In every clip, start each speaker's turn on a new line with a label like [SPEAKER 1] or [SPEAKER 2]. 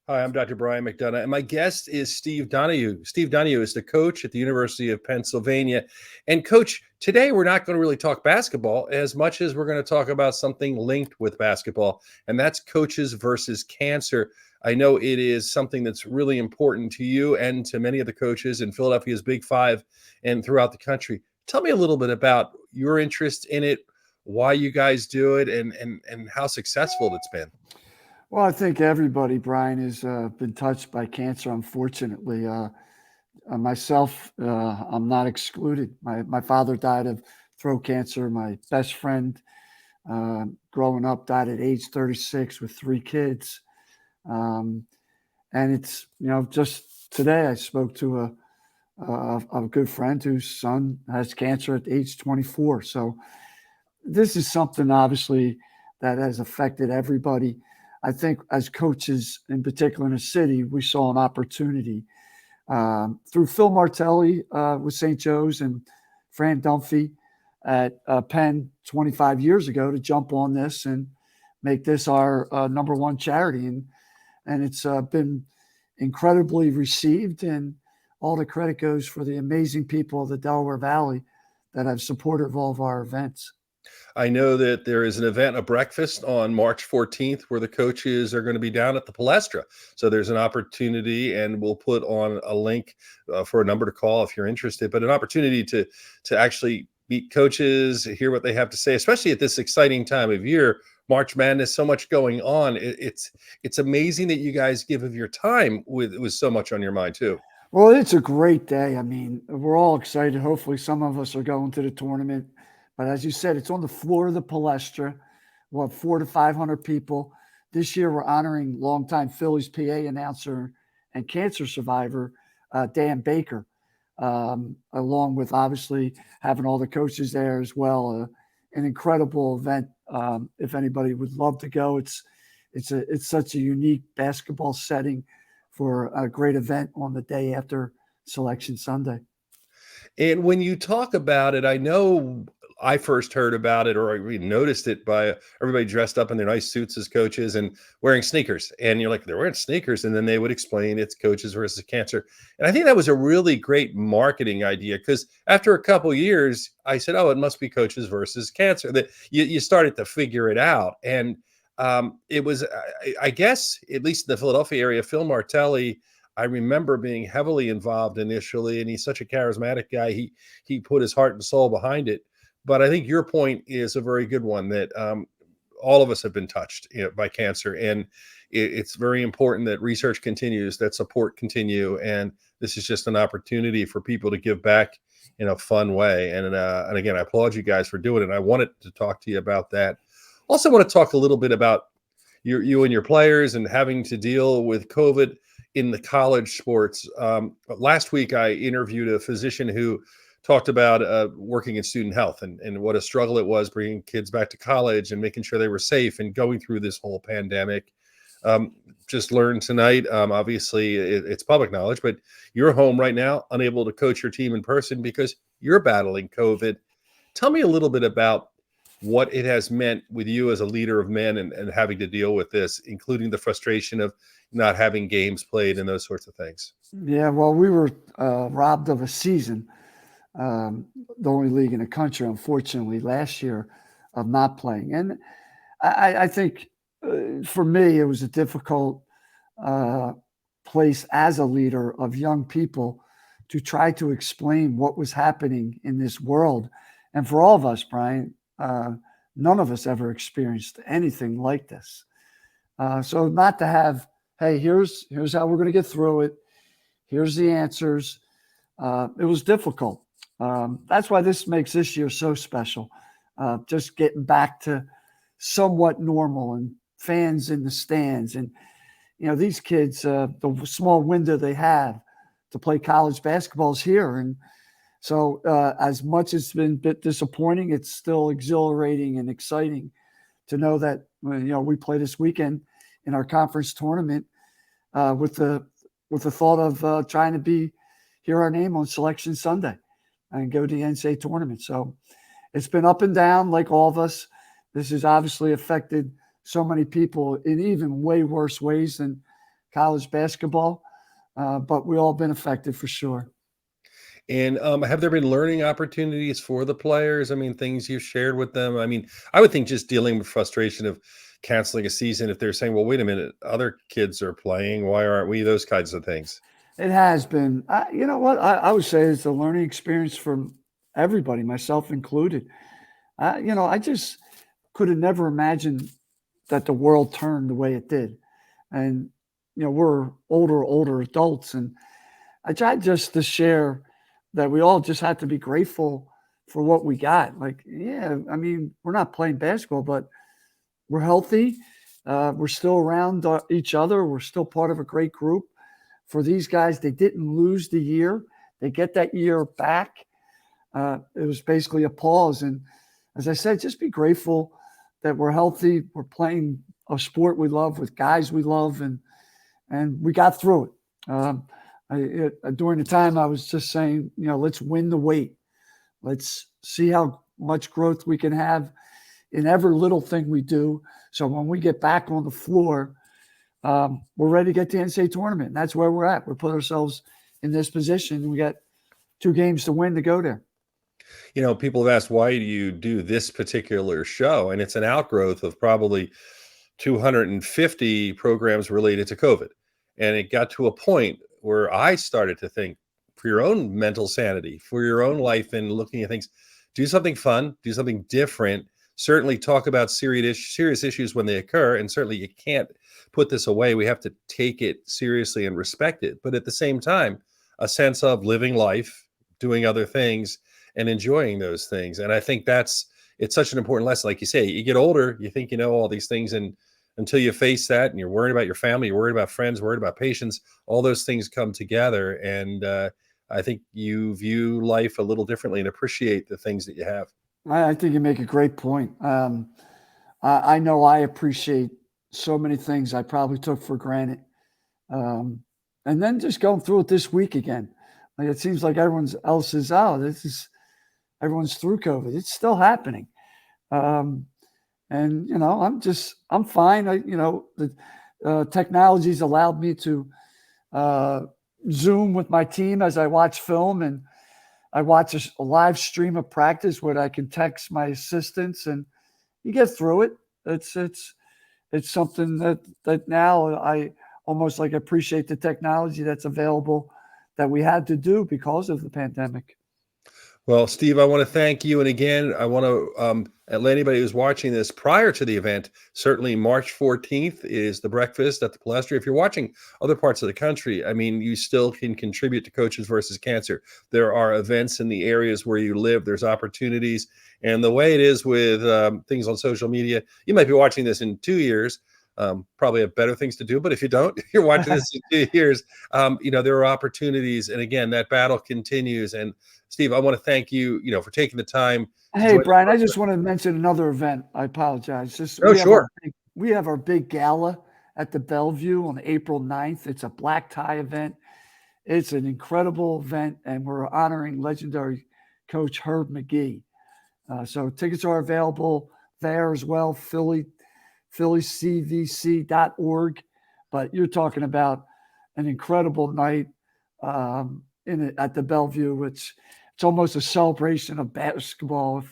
[SPEAKER 1] Hi, I'm Dr. Brian McDonough, and my guest is Steve Donahue. Steve Donahue is the coach at the University of Pennsylvania. And, Coach, today we're not going to really talk basketball as much as we're going to talk about something linked with basketball, and that's coaches versus cancer. I know it is something that's really important to you and to many of the coaches in Philadelphia's Big Five and throughout the country. Tell me a little bit about your interest in it, why you guys do it, and how successful it's been.
[SPEAKER 2] Well, I think everybody, Brian, has been touched by cancer, unfortunately. Myself, I'm not excluded. My father died of throat cancer. My best friend growing up died at age 36 with 3 kids. Um, and it's, just today I spoke to a good friend whose son has cancer at age 24. So this is something, obviously, that has affected everybody. I think as coaches, in particular in the city, we saw an opportunity through Phil Martelli with St. Joe's and Fran Dunphy at Penn 25 years ago to jump on this and make this our number one charity. And it's been incredibly received, and all the credit goes for the amazing people of the Delaware Valley that have supported all of our events.
[SPEAKER 1] I know that there is an event, a breakfast on March 14th, where the coaches are going to be down at the Palestra. So there's an opportunity, and we'll put on a link for a number to call if you're interested, but an opportunity to actually meet coaches, hear what they have to say, especially at this exciting time of year. March Madness, so much going on. It's amazing that you guys give of your time with so much on your mind too.
[SPEAKER 2] Well, it's a great day. I mean, we're all excited. Hopefully, some of us are going to the tournament. But as you said, it's on the floor of the Palestra. We'll have 400 to 500 people. This year, we're honoring longtime Phillies PA announcer and cancer survivor, Dan Baker, along with obviously having all the coaches there as well. An incredible event. If anybody would love to go, it's such a unique basketball setting for a great event on the day after Selection Sunday.
[SPEAKER 1] And when you talk about it, I know I first heard about it, or I really noticed it by everybody dressed up in their nice suits as coaches and wearing sneakers. And you're like, they're wearing sneakers. And then they would explain it's coaches versus cancer. And I think that was a really great marketing idea, because after a couple of years, I said, oh, it must be coaches versus cancer. That you started to figure it out. And it was, I guess, at least in the Philadelphia area, Phil Martelli, I remember being heavily involved initially, and he's such a charismatic guy. He put his heart and soul behind it. But I think your point is a very good one, that all of us have been touched, by cancer, and it's very important that research continues, that support continue, and this is just an opportunity for people to give back in a fun way. And again, I applaud you guys for doing it. And I wanted to talk to you about that. Also, want to talk a little bit about you and your players and having to deal with COVID in the college sports. Last week, I interviewed a physician who talked about working in student health and what a struggle it was bringing kids back to college and making sure they were safe and going through this whole pandemic. Just learned tonight, obviously it's public knowledge, but you're home right now, unable to coach your team in person because you're battling COVID. Tell me a little bit about what it has meant with you as a leader of men and having to deal with this, including the frustration of not having games played and those sorts of things.
[SPEAKER 2] Yeah, well, we were robbed of a season, the only league in the country, unfortunately, last year of not playing. And I think for me, it was a difficult place as a leader of young people to try to explain what was happening in this world. And for all of us, Brian, none of us ever experienced anything like this. So not to have, hey, here's how we're going to get through it. Here's the answers. It was difficult. That's why this makes this year so special. Just getting back to somewhat normal and fans in the stands. And, these kids, the small window they have to play college basketball is here. And so as much as it's been a bit disappointing, it's still exhilarating and exciting to know that, we play this weekend in our conference tournament with the thought of trying to hear our name on Selection Sunday and go to the NCAA tournament. So it's been up and down like all of us. This has obviously affected so many people in even way worse ways than college basketball, but we all been affected for sure.
[SPEAKER 1] And have there been learning opportunities for the players? I mean, things you've shared with them? I mean, I would think just dealing with frustration of canceling a season if they're saying, well, wait a minute, other kids are playing. Why aren't we? Those kinds of things.
[SPEAKER 2] It has been. You know what? I would say it's a learning experience for everybody, myself included. I just could have never imagined that the world turned the way it did. And, we're older adults. And I tried just to share that we all just had to be grateful for what we got. Like, yeah, I mean, we're not playing basketball, but we're healthy. We're still around each other. We're still part of a great group. For these guys, they didn't lose the year. They get that year back. It was basically a pause. And as I said, just be grateful that we're healthy. We're playing a sport we love with guys we love, and we got through it. During the time, I was just saying, let's win the weight. Let's see how much growth we can have in every little thing we do. So when we get back on the floor, we're ready to get to the NCAA tournament. And that's where we're at. We put ourselves in this position. We got 2 games to win to go there.
[SPEAKER 1] People have asked, why do you do this particular show? And it's an outgrowth of probably 250 programs related to COVID. And it got to a point where I started to think, for your own mental sanity, for your own life and looking at things, do something fun, do something different. Certainly talk about serious issues when they occur. And certainly you can't put this away. We have to take it seriously and respect it. But at the same time, a sense of living life, doing other things, and enjoying those things. And I think it's such an important lesson. Like you say, you get older, you think you know all these things, and until you face that and you're worried about your family, you're worried about friends, worried about patients, all those things come together. And I think you view life a little differently and appreciate the things that you have.
[SPEAKER 2] I think you make a great point. I know I appreciate so many things I probably took for granted. And then just going through it this week again, like it seems like everyone else is out. Everyone's through COVID. It's still happening. And, I'm fine. The technology's allowed me to Zoom with my team as I watch film, and I watch a live stream of practice where I can text my assistants, and you get through it. It's something that now I almost like appreciate the technology that's available that we had to do because of the pandemic.
[SPEAKER 1] Well, Steve, I want to thank you. And again, I want to let anybody who's watching this prior to the event, certainly March 14th is the breakfast at the Palestra. If you're watching other parts of the country, I mean, you still can contribute to Coaches versus Cancer. There are events in the areas where you live. There's opportunities. And the way it is with things on social media, you might be watching this in 2 years. Probably have better things to do. But if you don't, you're watching this in 2 years, there are opportunities. And again, that battle continues. And Steve, I want to thank you, for taking the time.
[SPEAKER 2] Hey, Brian, I just want to mention another event. I apologize.
[SPEAKER 1] Sure.
[SPEAKER 2] We have our big gala at the Bellevue on April 9th. It's a black tie event. It's an incredible event, and we're honoring legendary coach Herb McGee. So tickets are available there as well, phillycvc.org. But you're talking about an incredible night at the Bellevue. It's almost a celebration of basketball.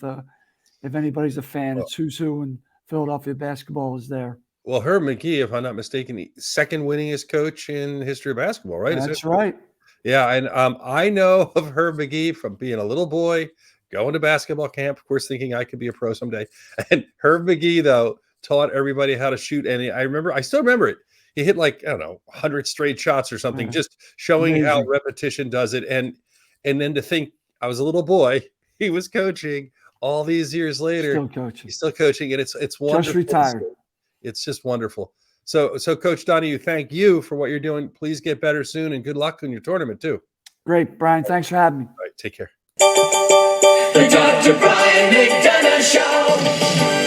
[SPEAKER 2] If anybody's a fan, it's who's who in Philadelphia basketball is there.
[SPEAKER 1] Well, Herb McGee, if I'm not mistaken, the second winningest coach in the history of basketball, right?
[SPEAKER 2] That's right.
[SPEAKER 1] Yeah, and I know of Herb McGee from being a little boy, going to basketball camp, of course, thinking I could be a pro someday. And Herb McGee, though, taught everybody how to shoot. And I still remember it. He hit 100 straight shots or something, just showing
[SPEAKER 2] Amazing.
[SPEAKER 1] how repetition does it. And then to think I was a little boy, he was coaching all these years later.
[SPEAKER 2] Still coaching.
[SPEAKER 1] He's still coaching, and it's wonderful.
[SPEAKER 2] Just retired.
[SPEAKER 1] It's just wonderful. So Coach Donahue, thank you for what you're doing. Please get better soon, and good luck in your tournament too.
[SPEAKER 2] Great, Brian. Thanks for having me.
[SPEAKER 1] All right, take care.
[SPEAKER 3] The Dr. Brian McDonough Show.